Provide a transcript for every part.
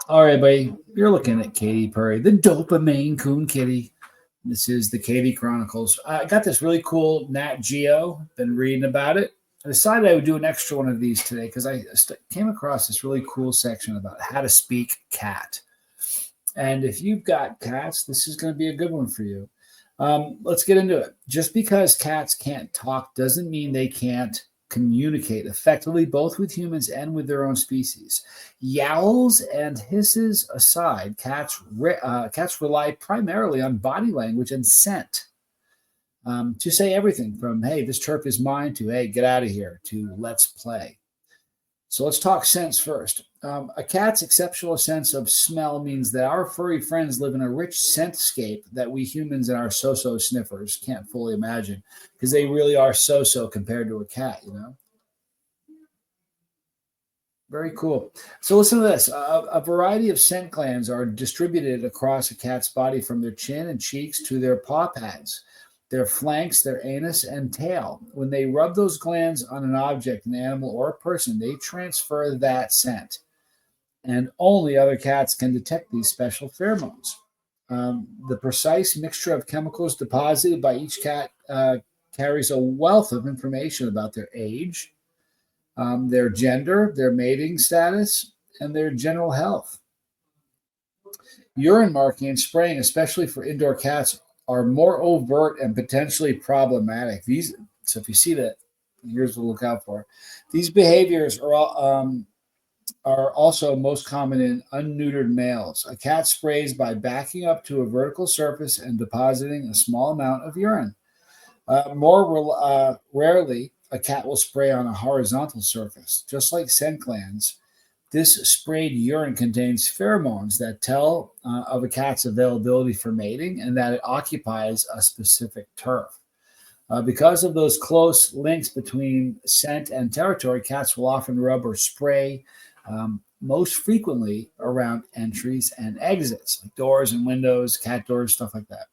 All right, buddy. You're looking at Katy Purry, the dopamine coon kitty. This is the Katy Chronicles. I got this really cool Nat Geo. Been reading about it. I decided I would do an extra one of these today because I came across this really cool section about how to speak cat. And if you've got cats, this is going to be a good one for you. Let's get into it. Just because cats can't talk doesn't mean they can't communicate effectively, both with humans and with their own species. Yowls and hisses aside, cats rely primarily on body language and scent to say everything from, hey, this turf is mine, to, hey, get out of here, to let's play. So let's talk sense first. A cat's exceptional sense of smell means that our furry friends live in a rich scentscape that we humans and our so-so sniffers can't fully imagine, because they really are so-so compared to a cat, you know? Very cool. So listen to this. A variety of scent glands are distributed across a cat's body from their chin and cheeks to their paw pads, their flanks, their anus, and tail. When they rub those glands on an object, an animal, or a person, they transfer that scent. And only other cats can detect these special pheromones. The precise mixture of chemicals deposited by each cat carries a wealth of information about their age, their gender, their mating status, and their general health. Urine marking and spraying, especially for indoor cats, are more overt and potentially problematic. So if you see that, here's what to look out for. These behaviors are also most common in unneutered males. A cat sprays by backing up to a vertical surface and depositing a small amount of urine. More rarely, a cat will spray on a horizontal surface. Just like scent glands, this sprayed urine contains pheromones that tell of a cat's availability for mating and that it occupies a specific turf. Because of those close links between scent and territory, cats will often rub or spray most frequently around entries and exits, like doors and windows, cat doors, stuff like that,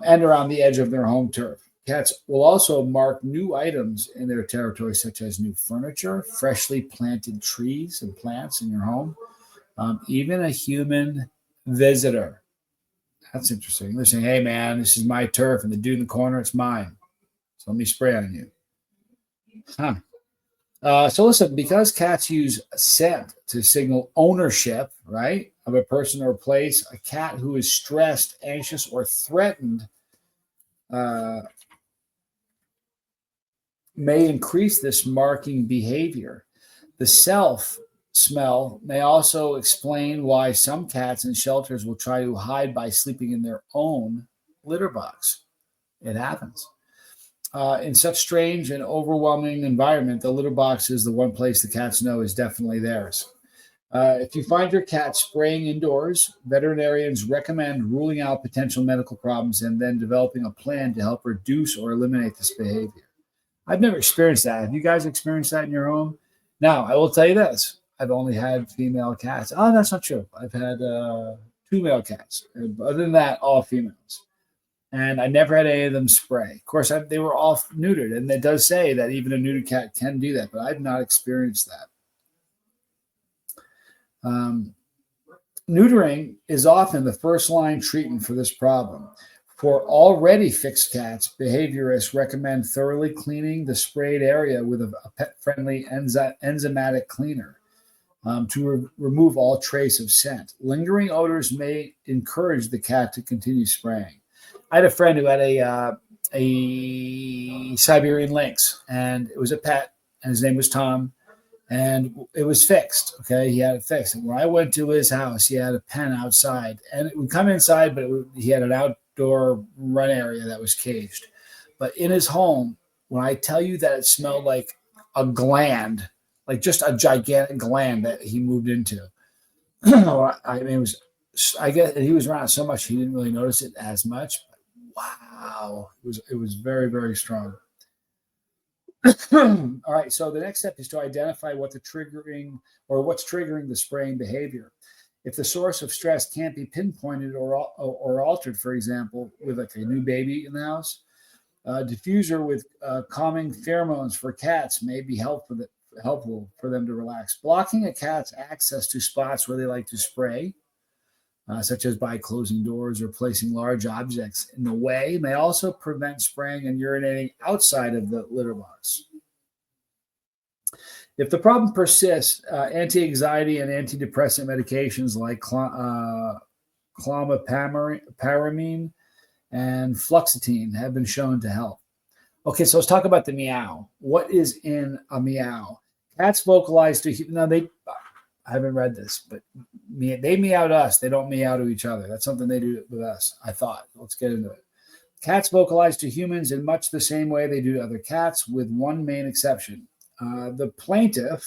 and around the edge of their home turf. Cats will also mark new items in their territory, such as new furniture, freshly planted trees and plants in your home, even a human visitor. That's interesting. They're saying, hey, man, this is my turf, and the dude in the corner, it's mine. So let me spray on you. Huh. So listen, because cats use scent to signal ownership, right, of a person or place, a cat who is stressed, anxious, or threatened uh, may increase this marking behavior. The self smell may also explain why some cats in shelters will try to hide by sleeping in their own litter box. It happens. In such strange and overwhelming environment, the litter box is the one place the cats know is definitely theirs. If you find your cat spraying indoors, veterinarians recommend ruling out potential medical problems and then developing a plan to help reduce or eliminate this behavior. I've never experienced that. Have you guys experienced that in your home? Now, I will tell you this. I've only had female cats. Oh, that's not true. I've had two male cats. Other than that, all females. And I never had any of them spray. Of course, they were all neutered, and it does say that even a neutered cat can do that, but I've not experienced that. Neutering is often the first line treatment for this problem. For already fixed cats, behaviorists recommend thoroughly cleaning the sprayed area with a pet-friendly enzymatic cleaner to remove all trace of scent. Lingering odors may encourage the cat to continue spraying. I had a friend who had a Siberian lynx, and it was a pet, and his name was Tom, and it was fixed. Okay, he had it fixed. And when I went to his house, he had a pen outside, and it would come inside, but he had an outdoor run area that was caged. But in his home, when I tell you that it smelled like a gland, like just a gigantic gland that he moved into, I mean, it was. I guess he was around so much he didn't really notice it as much. Wow, it was very, very strong. All right, so the next step is to identify what's triggering the spraying behavior. If the source of stress can't be pinpointed or altered, for example, with like a new baby in the house, a diffuser with calming pheromones for cats may be helpful helpful for them to relax. Blocking a cat's access to spots where they like to spray, such as by closing doors or placing large objects in the way, may also prevent spraying and urinating outside of the litter box. If the problem persists, anti-anxiety and antidepressant medications like clomipramine and fluoxetine have been shown to help. Okay, so let's talk about the meow. What is in a meow? Cats vocalize to now I haven't read this, but they meow to us. They don't meow to each other. That's something they do with us, I thought. Let's get into it. Cats vocalize to humans in much the same way they do to other cats, with one main exception. The plaintive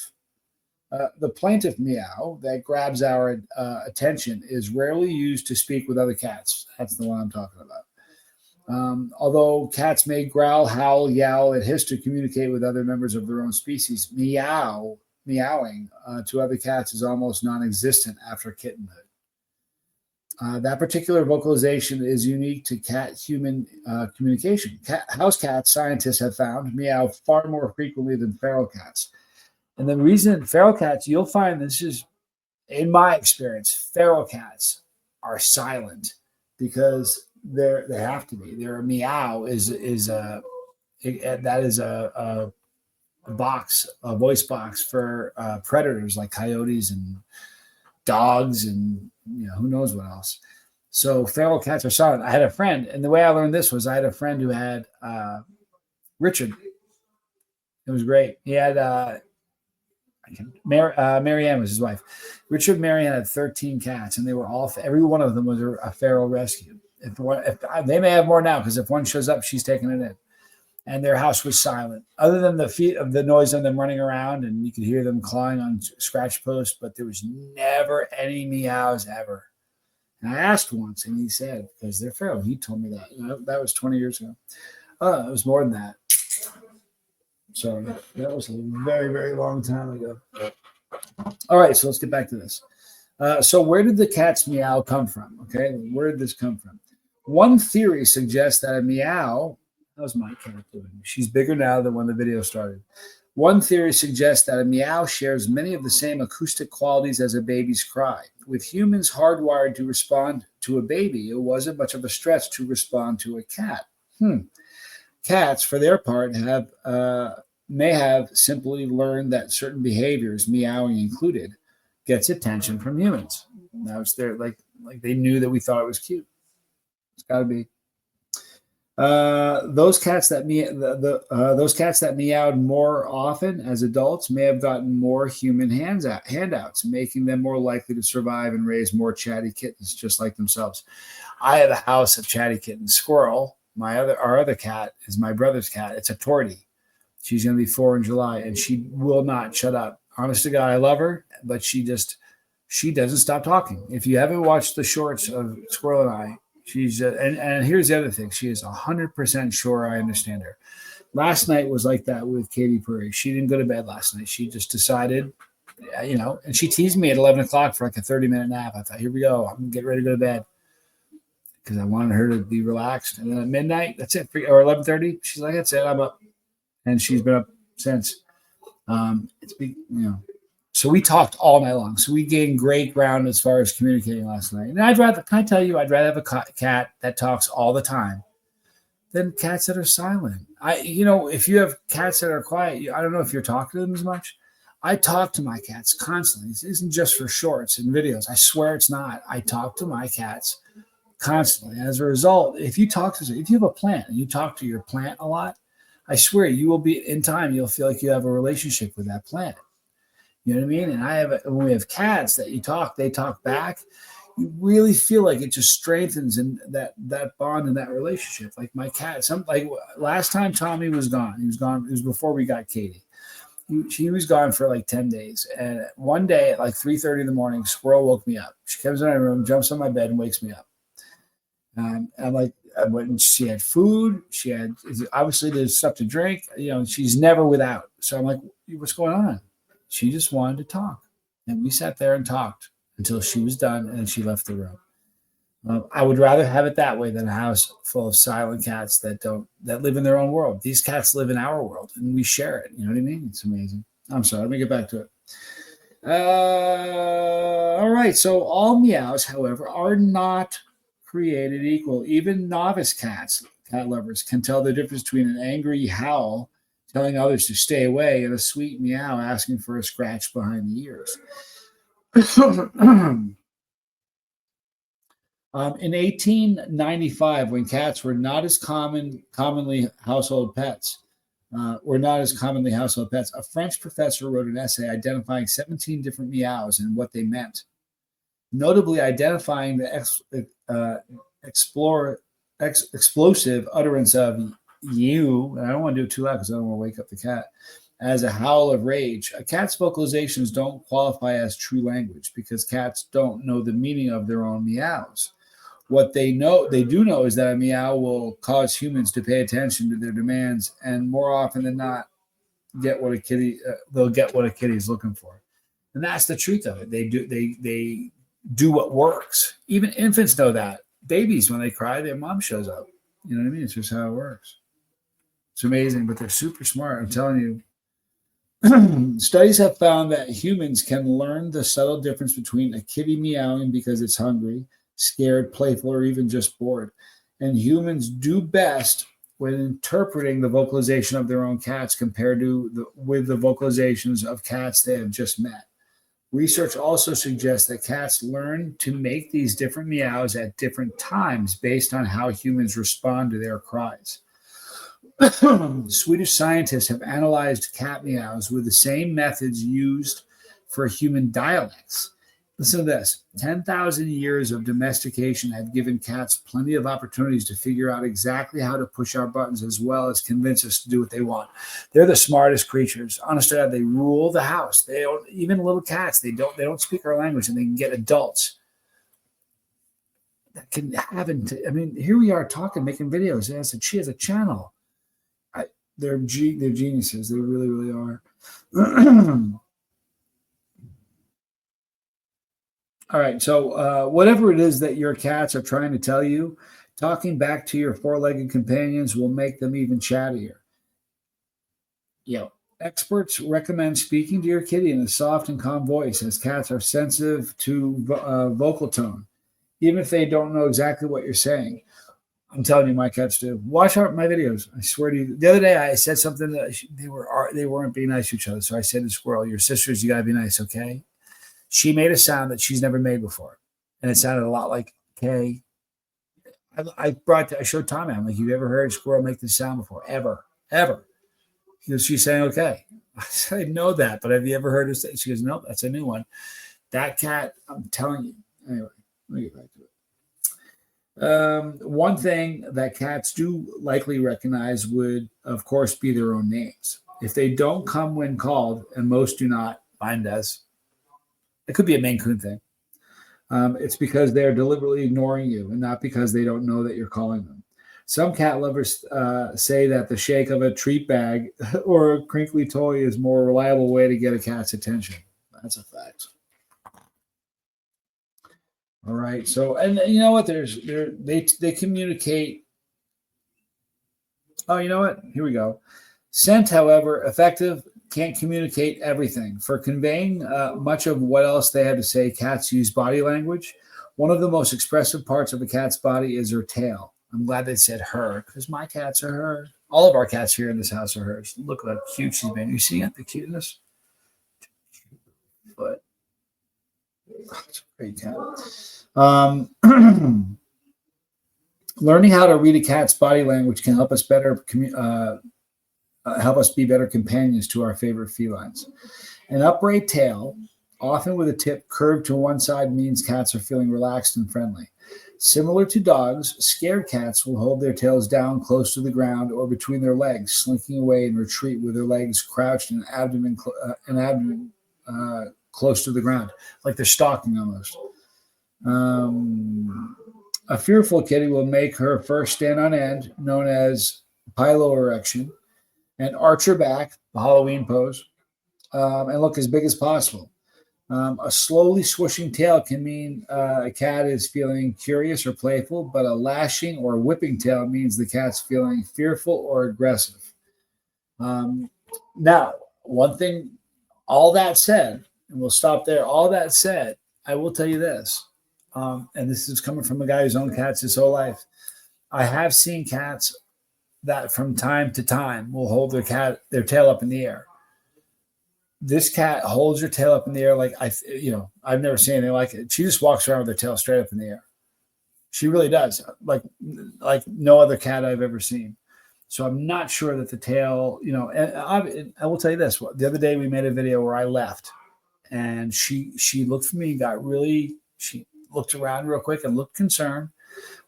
meow that grabs our attention is rarely used to speak with other cats. That's the one I'm talking about. Although cats may growl, howl, yowl, and hiss to communicate with other members of their own species, meowing to other cats is almost non-existent after kittenhood. That particular vocalization is unique to cat-human communication. House cats, scientists have found, meow far more frequently than feral cats. And the reason feral cats, you'll find this is, in my experience, feral cats are silent because they have to be. Their meow is a box, a voice box for predators like coyotes and dogs and who knows what else. So feral cats are silent. I had a friend, and the way I learned this was I had a friend who had Richard. It was great. He had Marianne was his wife. Richard and Marianne had 13 cats, and they were every one of them was a feral rescue. If they may have more now, because if one shows up, she's taking it in. And their house was silent, other than the noise of them running around, and you could hear them clawing on scratch posts, but there was never any meows ever. And I asked once, and he said, because they're feral. He told me that. That was 20 years ago. It was more than that. So that was a very, very long time ago. All right, so let's get back to this. So where did the cat's meow come from? Okay, where did this come from? One theory suggests that a meow, how's my cat doing? She's bigger now than when the video started. One theory suggests that a meow shares many of the same acoustic qualities as a baby's cry. With humans hardwired to respond to a baby, it wasn't much of a stretch to respond to a cat. Cats, for their part, may have simply learned that certain behaviors, meowing included, gets attention from humans. Now it's there, like they knew that we thought it was cute. It's got to be. Those cats that meowed more often as adults may have gotten more human handouts, making them more likely to survive and raise more chatty kittens, just like themselves. I have a house of chatty kittens. Squirrel, our other cat, is my brother's cat. It's a tortie. She's going to be 4 in July, and she will not shut up. Honest to God, I love her, but she doesn't stop talking. If you haven't watched the shorts of Squirrel and I, she's and here's the other thing. She is 100% sure I understand her. Last night was like that with Katy Purry. She didn't go to bed last night. She just decided, and she teased me at 11 o'clock for like a 30-minute nap. I thought, here we go. I'm getting ready to go to bed because I wanted her to be relaxed. And then at midnight, that's it. Or 11:30, she's like, that's it. I'm up. And she's been up since. So we talked all night long. So we gained great ground as far as communicating last night. And I'd rather have a cat that talks all the time than cats that are silent. If you have cats that are quiet, I don't know if you're talking to them as much. I talk to my cats constantly. This isn't just for shorts and videos. I swear it's not. I talk to my cats constantly. As a result, if you have a plant and you talk to your plant a lot, I swear you will be, in time, you'll feel like you have a relationship with that plant. You know what I mean? And when we have cats that they talk back, you really feel like it just strengthens in that bond and that relationship. Like my cat, last time Tommy was gone, it was before we got Katy. He was gone for like 10 days. And one day at like 3:30 in the morning, Squirrel woke me up. She comes in my room, jumps on my bed and wakes me up. I'm like, she had food. She had, obviously there's stuff to drink. She's never without. So I'm like, what's going on? She just wanted to talk. And we sat there and talked until she was done and she left the room. I would rather have it that way than a house full of silent cats that live in their own world. These cats live in our world and we share it. You know what I mean? It's amazing. I'm sorry, let me get back to it. All right. So all meows, however, are not created equal. Even novice cat lovers, can tell the difference between an angry howl telling others to stay away and a sweet meow asking for a scratch behind the ears. In 1895, when cats were not as commonly household pets, a French professor wrote an essay identifying 17 different meows and what they meant, notably identifying the explore, explosive utterance of "you." And I don't want to do it too loud because I don't want to wake up the cat. As a howl of rage. A cat's vocalizations don't qualify as true language because cats don't know the meaning of their own meows. What they do know is that a meow will cause humans to pay attention to their demands, and more often than not, they'll get what a kitty is looking for, and that's the truth of it. They do what works. Even infants know that. Babies, when they cry, their mom shows up. You know what I mean? It's just how it works. It's amazing, but they're super smart. I'm telling you. Studies have found that humans can learn the subtle difference between a kitty meowing because it's hungry, scared, playful, or even just bored. And humans do best when interpreting the vocalization of their own cats compared to with the vocalizations of cats they have just met. Research also suggests that cats learn to make these different meows at different times based on how humans respond to their cries. Swedish scientists have analyzed cat meows with the same methods used for human dialects. Listen to this. 10,000 years of domestication have given cats plenty of opportunities to figure out exactly how to push our buttons as well as convince us to do what they want. They're the smartest creatures. Honestly, they rule the house. They don't, even little cats, they don't speak our language, and they can get adults that can have it. I mean, here we are talking, making videos. And she has a channel. They're geniuses. They really, really are. All right. So whatever it is that your cats are trying to tell you, talking back to your four-legged companions will make them even chattier. Experts recommend speaking to your kitty in a soft and calm voice, as cats are sensitive to vocal tone, even if they don't know exactly what you're saying. I'm telling you, my cats do. Watch out my videos. I swear to you. The other day, I said something that they weren't being nice to each other. So I said to Squirrel, "Your sisters, you gotta be nice, okay?" She made a sound that she's never made before, and it sounded a lot like "K." I showed Tommy. I'm like, "You ever heard a squirrel make this sound before? Ever?" She's saying, "Okay." I said, "I know that, but have you ever heard her say?" She goes, "Nope, that's a new one." That cat, I'm telling you. Anyway, let me get back to it. One thing that cats do likely recognize would, of course, be their own names. If they don't come when called, and most do not, mine does. It could be a Maine Coon thing. It's because they're deliberately ignoring you and not because they don't know that you're calling them. Some cat lovers say that the shake of a treat bag or a crinkly toy is a more reliable way to get a cat's attention. That's a fact. All right. So, and you know what? They communicate. Oh, you know what? Here we go. Scent, however, effective, can't communicate everything. For conveying much of what else they have to say, cats use body language. One of the most expressive parts of a cat's body is her tail. I'm glad they said her because my cats are her. All of our cats here in this house are hers. Look how cute she's been. You see the cuteness? But it's a great cat. Learning how to read a cat's body language can help us help us be better companions to our favorite felines. An upright tail, often with a tip curved to one side, means cats are feeling relaxed and friendly. Similar to dogs, scared cats will hold their tails down close to the ground or between their legs, slinking away and retreat with their legs crouched and abdomen close to the ground, like they're stalking almost. A fearful kitty will make her first stand on end, known as piloerection, and arch her back, the Halloween pose, and look as big as possible. A slowly swishing tail can mean a cat is feeling curious or playful, but a lashing or whipping tail means the cat's feeling fearful or aggressive. Now, one thing All that said, and we'll stop there. All that said, I will tell you this, and this is coming from a guy who's owned cats his whole life. I have seen cats that from time to time will hold their tail up in the air. This cat holds her tail up in the air like I've never seen anything like it. She just walks around with her tail straight up in the air. She really does, like no other cat I've ever seen. So I'm not sure that the tail, and I will tell you this. The other day we made a video where I left, and she looked for me, she looked around real quick and looked concerned.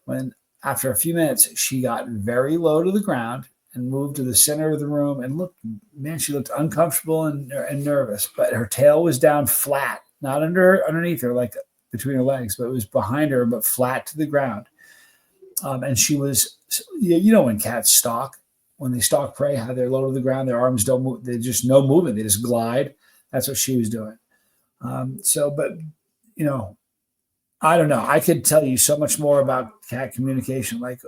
When after a few minutes, she got very low to the ground and moved to the center of the room and she looked uncomfortable and nervous, but her tail was down flat, not underneath her, like between her legs, but it was behind her, but flat to the ground. And she was, when cats when they stalk prey, how they're low to the ground, their arms don't move. They just no movement. They just glide. That's what she was doing. But I don't know. I could tell you so much more about cat communication. Like,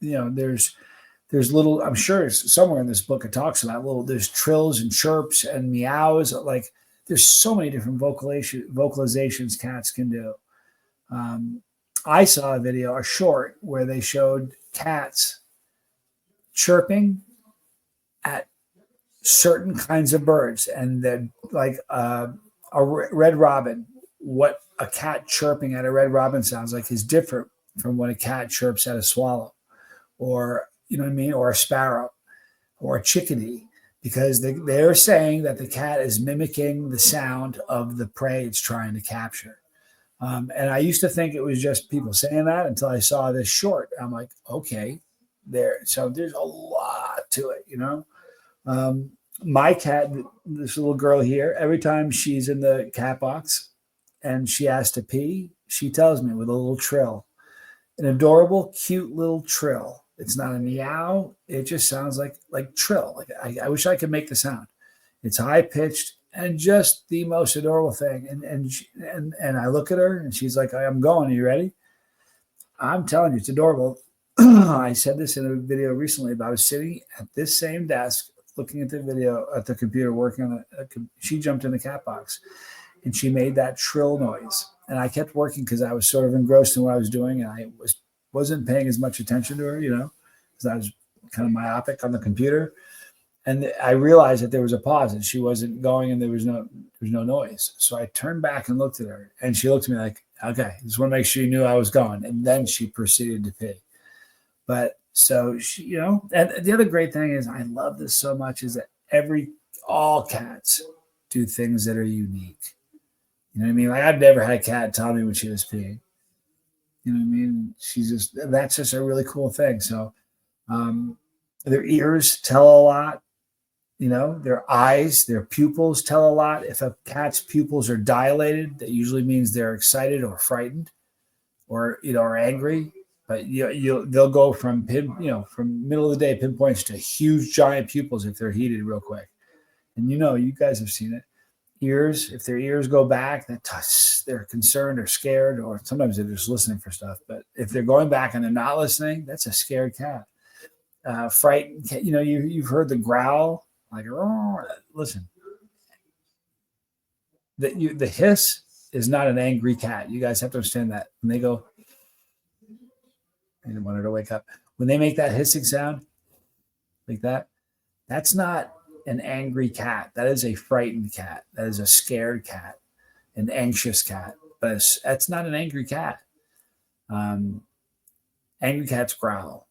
there's little, I'm sure somewhere in this book it talks about there's trills and chirps and meows. Like there's so many different vocalizations cats can do. I saw a short where they showed cats chirping at certain kinds of birds, and then like a red robin, what a cat chirping at a red robin sounds like is different from when a cat chirps at a swallow, or or a sparrow or a chickadee, because they're saying that the cat is mimicking the sound of the prey it's trying to capture. And I used to think it was just people saying that until I saw this short. I'm like, okay, so there's a lot to it, My cat, this little girl here, every time she's in the cat box and she has to pee, she tells me with a little trill, an adorable, cute little trill. It's not a meow. It just sounds like trill. Like I wish I could make the sound. It's high pitched and just the most adorable thing. And I look at her and she's like, I'm going. Are you ready? I'm telling you, it's adorable. I said this in a video recently, but I was sitting at this same desk looking at the video at the computer working on it. She jumped in the cat box and she made that trill noise. And I kept working because I was sort of engrossed in what I was doing, and I wasn't paying as much attention to her, because I was kind of myopic on the computer. And I realized that there was a pause and she wasn't going and there was no noise. So I turned back and looked at her, and she looked at me like, okay, just want to make sure you knew I was going. And then she proceeded to pee. But so she, and the other great thing is, I love this so much, is that all cats do things that are unique. You know what I mean? Like I've never had a cat tell me when she was peeing. You know what I mean? That's just a really cool thing. So their ears tell a lot, their eyes, their pupils tell a lot. If a cat's pupils are dilated, that usually means they're excited or frightened or angry. But they'll go from middle of the day pinpoints to huge giant pupils if they're heated real quick. And you guys have seen it. Ears, if their ears go back, they're concerned or scared, or sometimes they're just listening for stuff. But if they're going back and they're not listening, that's a scared cat. Frightened, you've heard the growl, like, oh, listen. The hiss is not an angry cat. You guys have to understand that. When they go, I didn't want her to wake up. When they make that hissing sound like that, that's not an angry cat. That is a frightened cat. That is a scared cat, an anxious cat. But that's not an angry cat. Angry cats growl,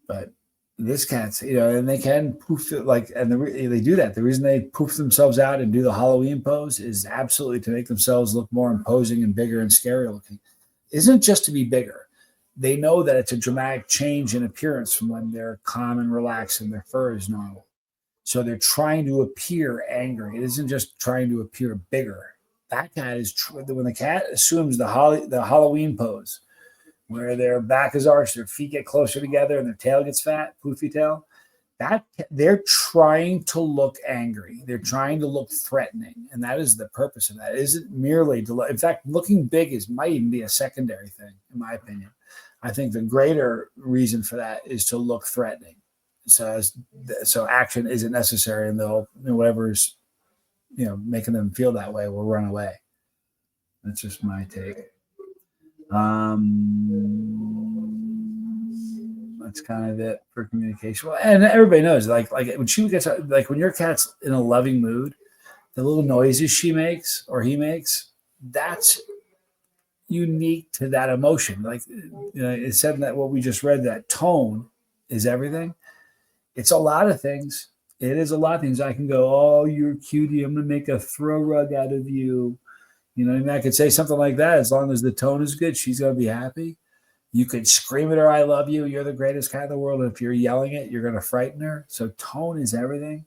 but this cat's, and they can poof it they do that. The reason they poof themselves out and do the Halloween pose is absolutely to make themselves look more imposing and bigger and scary looking. Isn't just to be bigger. They know that it's a dramatic change in appearance from when they're calm and relaxed and their fur is normal. So they're trying to appear angry. It isn't just trying to appear bigger. That cat is when the cat assumes the Halloween pose, where their back is arched, their feet get closer together, and their tail gets fat, poofy tail. They're trying to look angry. They're trying to look threatening, and that is the purpose of that. It isn't merely to. In fact, looking big might even be a secondary thing, in my opinion. I think the greater reason for that is to look threatening. so action isn't necessary, and they'll whatever's making them feel that way will run away. That's just my take. That's kind of it for communication. Well, and everybody knows, like when she gets like when your cat's in a loving mood, the little noises she makes or he makes, that's unique to that emotion. Like it said that what we just read, that tone is everything. It's a lot of things. It is a lot of things. I can go, oh, you're cutie. I'm gonna make a throw rug out of you. And I could say something like that. As long as the tone is good, she's gonna be happy. You could scream at her, I love you. You're the greatest cat in the world. And if you're yelling it, you're going to frighten her. So tone is everything.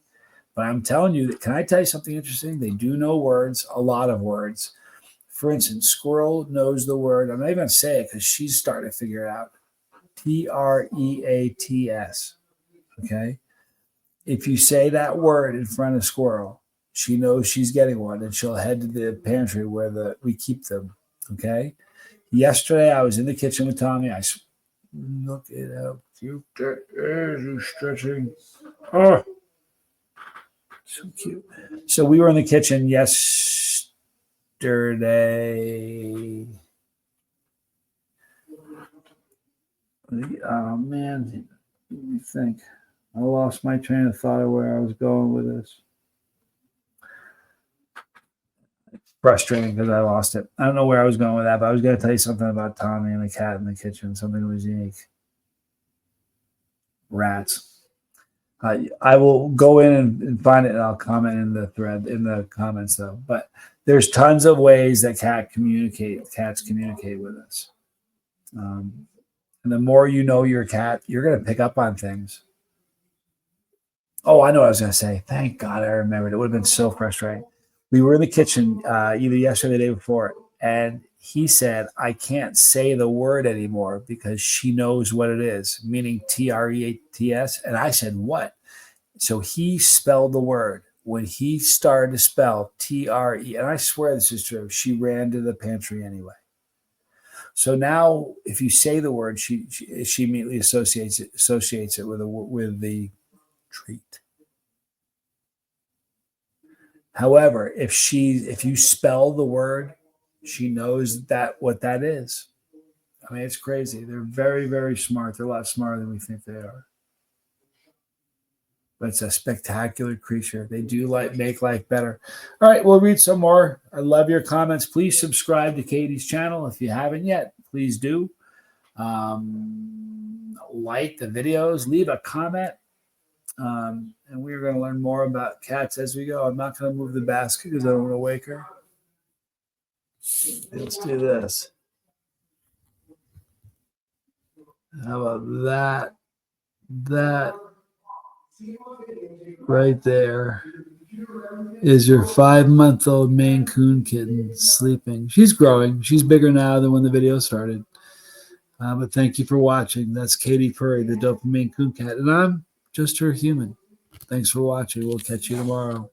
But I'm telling you, can I tell you something interesting? They do know words, a lot of words. For instance, squirrel knows the word. I'm not even going to say it because she's starting to figure it out. Treats. Okay. If you say that word in front of squirrel, she knows she's getting one, and she'll head to the pantry where we keep them. Okay. Yesterday, I was in the kitchen with Tommy. Look at how cute that is. He's stretching. Oh, so cute. So we were in the kitchen yesterday. Oh, man. Let me think. I lost my train of thought of where I was going with this. Frustrating because I lost it. I don't know where I was going with that, but I was going to tell you something about Tommy and the cat in the kitchen. Something was unique. Rats. I will go in and find it, and I'll comment in the thread in the comments though. But there's tons of ways that cats communicate with us. And the more you know your cat, you're going to pick up on things. Oh, I know what I was going to say. Thank God I remembered. It would have been so frustrating. We were in the kitchen either yesterday or the day before, and he said, I can't say the word anymore because she knows what it is, meaning treats. And I said, what? So he spelled the word. When he started to spell tre, and I swear this is true, she ran to the pantry anyway. So now if you say the word, she immediately associates it with the treat. However, if you spell the word, she knows what that is. I mean, it's crazy. They're very, very smart. They're a lot smarter than we think they are. But it's a spectacular creature. They do make life better. All right, we'll read some more. I love your comments. Please subscribe to Katy's channel if you haven't yet. Please do. Like the videos. Leave a comment. And we're going to learn more about cats as we go. I'm not going to move the basket because I don't want to wake her. Let's do this. How about that? That right there is your 5-month-old Maine Coon kitten sleeping. She's growing. She's bigger now than when the video started. But thank you for watching. That's Katy Purry, the dopamine Coon cat. And I'm just her human. Thanks for watching. We'll catch you tomorrow.